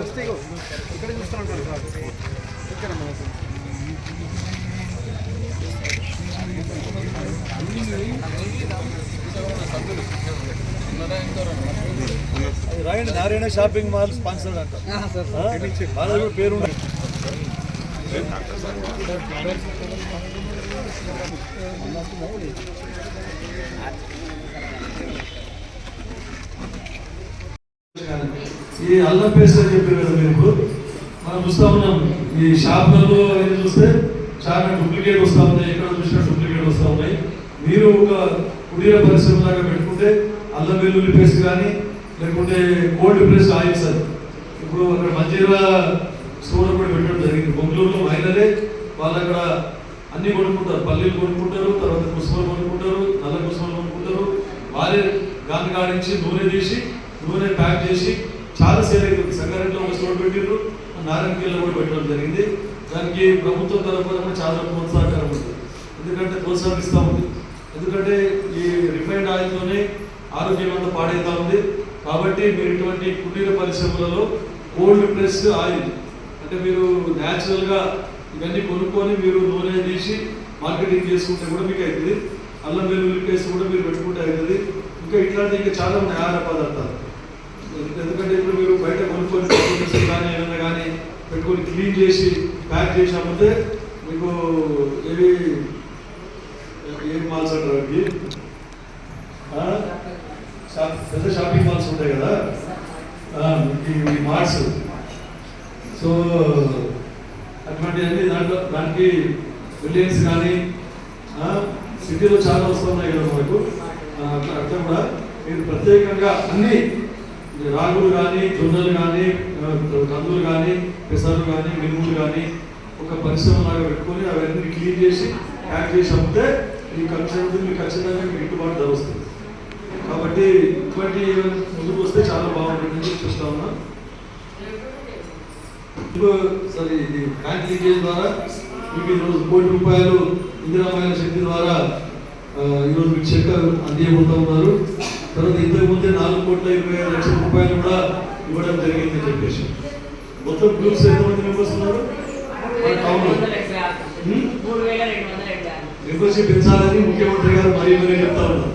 వస్తే ఇక్కడ చూస్తూ ఉంటారు సార్ ఇక్కడ రాయండి నారాయణ షాపింగ్ మాల్ స్పాన్సర్డ్ అంట వాళ్ళ పేరు ఈ అల్లం పేస్ట్ అని చెప్పారు కదా మీరు మనం చూస్తా ఉన్నాం ఈ షాపులలో అనేది చూస్తే చాలా డూప్లికేట్ వస్తూ ఉన్నాయి, ఎక్కడ చూసినా డూప్లికేట్ వస్తూ ఉన్నాయి. మీరు ఒక కుటీర పరిశ్రమ లాగా పెట్టుకుంటే అల్లం వెల్లుల్లి పేస్ట్ కానీ లేకుంటే కోల్డ్ ప్రెస్ ఆయిల్ సార్ ఇప్పుడు అక్కడ మంజీరా స్టోర్ కూడా పెట్టడం జరిగింది. బొంగళూరులో మహిళలే వాళ్ళు అక్కడ అన్ని కొనుక్కుంటారు, పల్లీలు కొనుక్కుంటారు, తర్వాత కుసుమలు కొనుక్కుంటారు, నల్ల కుసుమలు కొనుక్కుంటారు. వారే గాని కాడించి నూనె తీసి నూనె ప్యాక్ చేసి చాలా సేల్ అవుతుంది. సంగారెడ్డిలో ఒక స్టోర్ పెట్టిర్రు, నారాయణగిరిలో కూడా పెట్టడం జరిగింది. దానికి ప్రభుత్వం తరఫున కూడా చాలా ప్రోత్సాహకరం ఉంటుంది, ఎందుకంటే ప్రోత్సాహిస్తూ ఉంది. ఎందుకంటే ఈ రిఫైన్డ్ ఆయిల్తోనే ఆరోగ్యం అంతా పాడైతా ఉంది. కాబట్టి మీరు ఇటువంటి కుటీర పరిశ్రమలలో కోల్డ్ ప్రెస్ ఆయిల్ అంటే మీరు న్యాచురల్గా ఇవన్నీ కొనుక్కొని మీరు నూనె తీసి మార్కెటింగ్ చేసుకుంటే కూడా మీకు అవుతుంది. అల్లం వెల్లుల్లి పేస్ట్ కూడా మీరు పెట్టుకుంటే అవుతుంది. ఇంకా ఇట్లాంటి ఇంకా చాలా ఉన్నాయి ఆహార పదార్థాలు. ఎందుకంటే ఇప్పుడు మీరు బయట కొనుక్కొని కానీ ఏమైనా కానీ పెట్టుకొని క్లీన్ చేసి ప్యాక్ చేసామంటే మీకు ఏం మాల్స్ అంటారు పెద్ద షాపింగ్ మాల్స్ ఉంటాయి కదా ఈ మార్ట్స్. సో అటువంటి అన్ని దానికి బిల్డింగ్స్ కానీ సిటీలో చాలా వస్తున్నాయి కదా మనకు. అట్లా కూడా మీరు ప్రత్యేకంగా అన్ని రాగులు కానీ జొన్నలు కానీ కందులు కానీ పెసర్లు కానీ మినుములు కానీ ఒక పరిశ్రమ లాగా పెట్టుకొని అవన్నీ క్లీన్ చేసి ప్యాక్ చేసి అమ్మితే ఈ ఖచ్చితంగా మీకు గిట్టుబాటు ధర వస్తుంది. కాబట్టి ఇటువంటి ముందుకు వస్తే చాలా బాగుంటుందని చూస్తా ఉన్నా. సరే ఇది బ్యాంక్ లీకేజ్ ద్వారా మీకు ఈరోజు ₹1 కోటి ఇందిరామహిళ శక్తి ద్వారా ఈరోజు మీకు చెక్ అందియబోతా ఉన్నారు. తర్వాత ఇంతకుముందే ₹4,25,00,000 కూడా ఇవ్వడం జరిగిందని చెప్పేసి. మొత్తం గ్రూప్స్ ఎంతమంది మెంబర్స్ ఉన్నారు టౌన్లో? మెంబర్షిప్ పెంచాలని ముఖ్యమంత్రి గారు మరీ చెప్తా ఉన్నారు.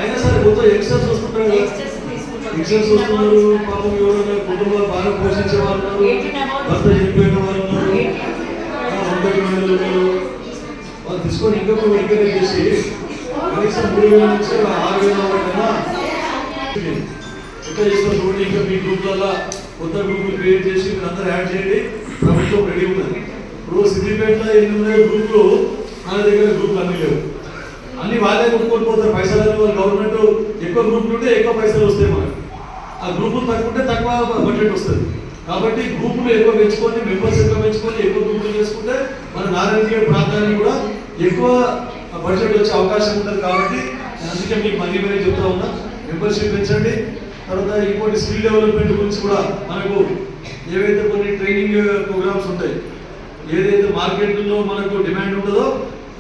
అయినా సరే మొత్తం యంగ్స్టర్స్ వస్తుంటారు కదా, యంగ్స్టర్స్ వస్తున్నారు. పాపం ఎవరైనా కుటుంబాలు బాగా పోషించే వాళ్ళు ఉన్నారు, భర్త చనిపోయిన వాళ్ళు ఉన్నారు, వాళ్ళు తీసుకొని ఇంకా కూడా ఎంకరేజ్ చేసి కనీసం 3,000 నుంచి 6,000 కన్నా ఎట్లా చేస్తారు చూడండి. ఇంకా మీ గ్రూప్లలో కొత్త గ్రూపులు క్రియేట్ చేసి మీరు అందరూ యాడ్ చేయండి. ప్రభుత్వం రెడీ ఉన్నది. ఇప్పుడు సిద్దిపేటలో 8 గ్రూపులు, మన దగ్గర గ్రూపులు అన్నీ లేవు. అన్ని వాళ్ళే కొనుక్కొని పోతారు పైసలు. వాళ్ళు గవర్నమెంట్ ఎక్కువ గ్రూపులు ఉంటే ఎక్కువ పైసలు వస్తాయి మనకు, ఆ గ్రూపులు తక్కువ తక్కువ బడ్జెట్ వస్తుంది. కాబట్టి గ్రూపులు ఎక్కువ పెంచుకొని మెంబర్స్ ఎక్కువ పెంచుకొని ఎక్కువ గ్రూపులు చేసుకుంటే మన నారాయణగిరి ప్రాంతానికి కూడా ఎక్కువ బడ్జెట్ వచ్చే అవకాశం ఉంటుంది. కాబట్టి అందుకే మీకు మరీ చెప్తా ఉన్నా, మెంబర్షిప్ పెంచండి. తర్వాత ఇంకోటి స్కిల్ డెవలప్మెంట్ గురించి కూడా మనకు ఏవైతే కొన్ని ట్రైనింగ్ ప్రోగ్రామ్స్ ఉంటాయి, ఏదైతే మార్కెట్లో మనకు డిమాండ్ ఉంటుందో,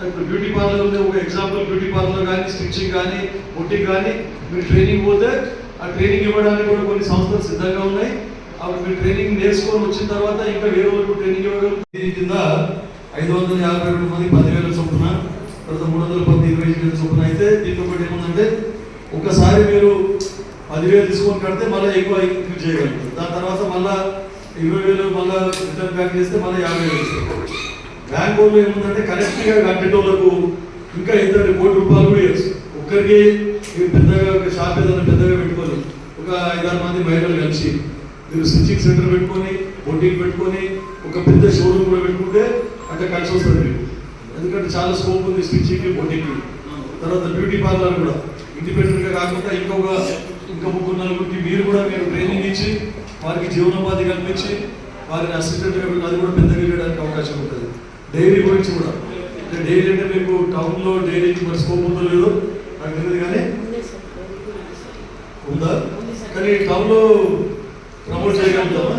ఇప్పుడు బ్యూటీ పార్లర్ ఉంది ఒక ఎగ్జాంపుల్, బ్యూటీ పార్లర్ కానీ స్టిచ్చింగ్ కానీ బుట్టింగ్ కానీ మీరు ట్రైనింగ్ పోతే ఆ ట్రైనింగ్ ఇవ్వడానికి కూడా కొన్ని సంస్థలు సిద్ధంగా ఉన్నాయి. అప్పుడు మీరు ట్రైనింగ్ నేర్చుకొని వచ్చిన తర్వాత ఇంకా వేరే వాళ్ళకు ట్రైనింగ్ ఇవ్వగలుగుతారు. దీని కింద 552 మంది 10,000 చొప్పున, తర్వాత 310 చొప్పున అయితే దీంతో ఒకటి ఏముందంటే ఒకసారి మీరు 10,000 తీసుకొని కడితే మళ్ళీ ఎక్కువ ఇంక్రీజ్ చేయగలుగుతారు. దాని తర్వాత మళ్ళీ 20,000 మళ్ళీ రిటర్న్ బ్యాక్ చేస్తే మళ్ళీ 50,000 ఇస్తారు. బ్యాంక్ వాళ్ళు ఏముందంటే కరెక్ట్గా కట్టేటోళ్ళకు ఇంకా ₹1 కోటి కూడా ఇవ్వచ్చు. ఒక్కరికి పెద్దగా షాప్ ఏదైనా పెద్దగా పెట్టుకొని ఒక 5-6 మంది మహిళలు కలిసి మీరు స్టిచ్చింగ్ సెంటర్ పెట్టుకొని బొటిక్ పెట్టుకొని ఒక పెద్ద షోరూమ్ కూడా పెట్టుకుంటే అంటే కలిసి వస్తుంది మీకు. ఎందుకంటే చాలా స్కోప్ ఉంది స్టిచ్చింగ్ బొటిక్. తర్వాత బ్యూటీ పార్లర్ కూడా ఇండిపెండెంట్గా కాకుండా ఇంకా 3-4 మీరు కూడా మీరు ట్రైనింగ్ ఇచ్చి వారికి జీవనోపాధి కల్పించి వారిని అసిస్టెంట్గా పెట్టి అది కూడా పెద్దగా వెళ్ళడానికి అవకాశం ఉంటుంది. డైరీ గురించి కూడా, డైరీ అంటే మీకు టౌన్లో డైరీకి మరి స్కోప్ ఉందో లేదో నాకు తెలియదు కానీ ఉందా, కానీ టౌన్లో ప్రమోట్ చేయగలుగుతామా?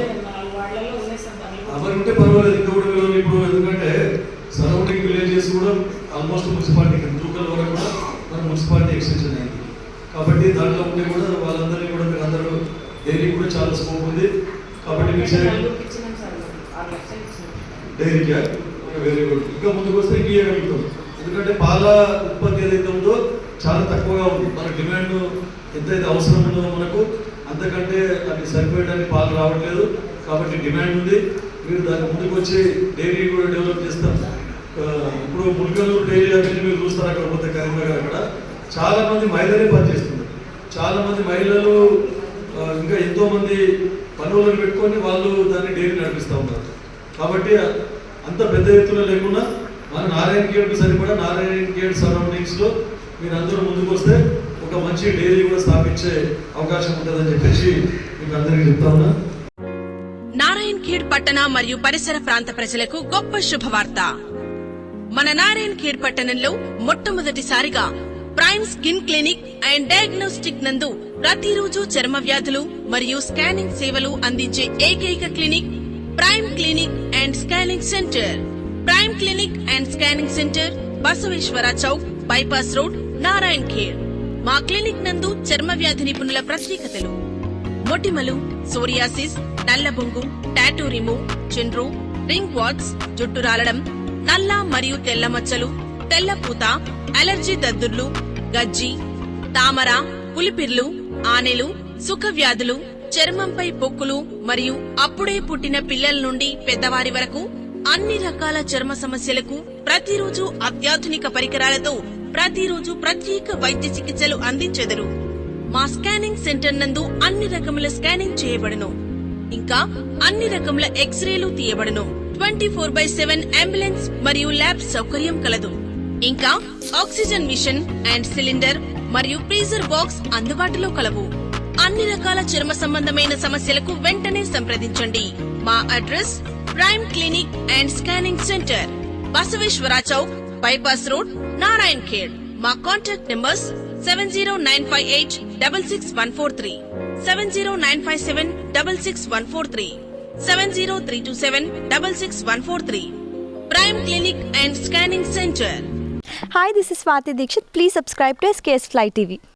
అవన్నీ ఉంటే పర్వాలేదు. ఇంకా కూడా ఇప్పుడు ఎందుకంటే సరౌండింగ్ విలేజెస్ కూడా ఆల్మోస్ట్ మున్సిపాలిటీ రూరల్ వరకు కూడా మన మున్సిపాలిటీ ఎక్స్టెన్షన్ అయింది. కాబట్టి దాంట్లో ఉండి కూడా వాళ్ళందరినీ కూడా మీరు అందరూ డైరీ కూడా చాలా స్కోప్ ఉంది. కాబట్టి డైరీకి వెరీ గుడ్. ఇంకా ముందుకు వస్తే ఇవ్వగలుగుతాం. ఎందుకంటే పాల ఉత్పత్తి ఏదైతే ఉందో చాలా తక్కువగా ఉంది. మన డిమాండ్ ఎంతైతే అవసరం ఉందో మనకు అంతకంటే అది సరిపోయడానికి పాలు రావట్లేదు. కాబట్టి డిమాండ్ ఉంది. మీరు దాన్ని ముందుకు వచ్చి డైరీ కూడా డెవలప్ చేస్తాం. ఇప్పుడు ముల్కలూరు డైరీ అనేది మీరు చూస్తారు, అక్కడ పోతే కరీంనగర్ అక్కడ చాలా మంది మహిళలే పనిచేస్తున్నారు. చాలా మంది మహిళలు ఇంకా ఎంతో మంది పనులను పెట్టుకొని వాళ్ళు దాన్ని డైరీ నడిపిస్తూ ఉన్నారు. కాబట్టి అంత పెద్ద ఎత్తున లేకుండా మన నారాయణ ఖేడ్కు సరిపడా నారాయణ ఖేడ్ సరౌండింగ్స్లో మీరు అందరూ ముందుకు వస్తే ఒక మంచి డైరీ కూడా స్థాపించే అవకాశం ఉంటుందని చెప్పేసి మీకు అందరికీ చెప్తా ఉన్నా. నారాయణ ఖేడ్ పట్టణ మరియు పరిసర ప్రాంత ప్రజలకు గొప్ప శుభవార్త. మన నారాయణ ఖేడ్ పట్టణంలో మొట్టమొదటిసారిగా prime skin clinic and diagnostic నందు ప్రతిరోజు చర్మ వ్యాధులు మరియు స్కానింగ్ సేవలు అందించే ఏకైక clinic prime clinic and scanning centre. Prime clinic and scanning centre, Basaveshwara chowk, bypass road, Narayan Khed. మా క్లినిక్ నందు చర్మ వ్యాధి నిపుణుల ప్రత్యేకతలు: మొటిమలు, సోరియాసిస్, నల్లబొంగు, టాటూ రిమూవ్, చిండ్రు, రింగ్ వాట్స్, జుట్టు రాలడం, నల్ల మరియు తెల్ల మచ్చలు, తెల్లపూత, అలర్జీ దద్దుర్లు, గజ్జి, తామర, పులిపిర్లు, ఆనెలు, సుఖ వ్యాధులు, చర్మంపై పొక్కులు మరియు అప్పుడే పుట్టిన పిల్లల నుండి పెద్దవారి వరకు అన్ని రకాల చర్మ సమస్యలకు ప్రతిరోజు అత్యాధునిక పరికరాలతో ప్రతిరోజు ప్రత్యేక వైద్య చికిత్సలు అందించెదరు. మా స్కానింగ్ సెంటర్ నందు అన్ని రకముల స్కానింగ్ చేయబడును. ఇంకా అన్ని రకముల ఎక్స్రేలు తీయబడును. 24/7 అంబులెన్స్ మరియు ల్యాబ్ సౌకర్యం కలదు. ఇంకా ఆక్సిజన్ మిషన్ అండ్ సిలిండర్ మరియు ఫ్రీజర్ బాక్స్ అందుబాటులో కలవు. అన్ని రకాల చర్మ సంబంధమైన సమస్యలకు వెంటనే సంప్రదించండి. మా address prime clinic and scanning centre, Basaveshwara chowk, bypass road, Narayan Khed. మా contact numbers 7095866143, 70957666143, 70327666143. Prime Clinic and Scanning Center. Hi, this is Swati Dikshit. Please subscribe to SKS Fly TV.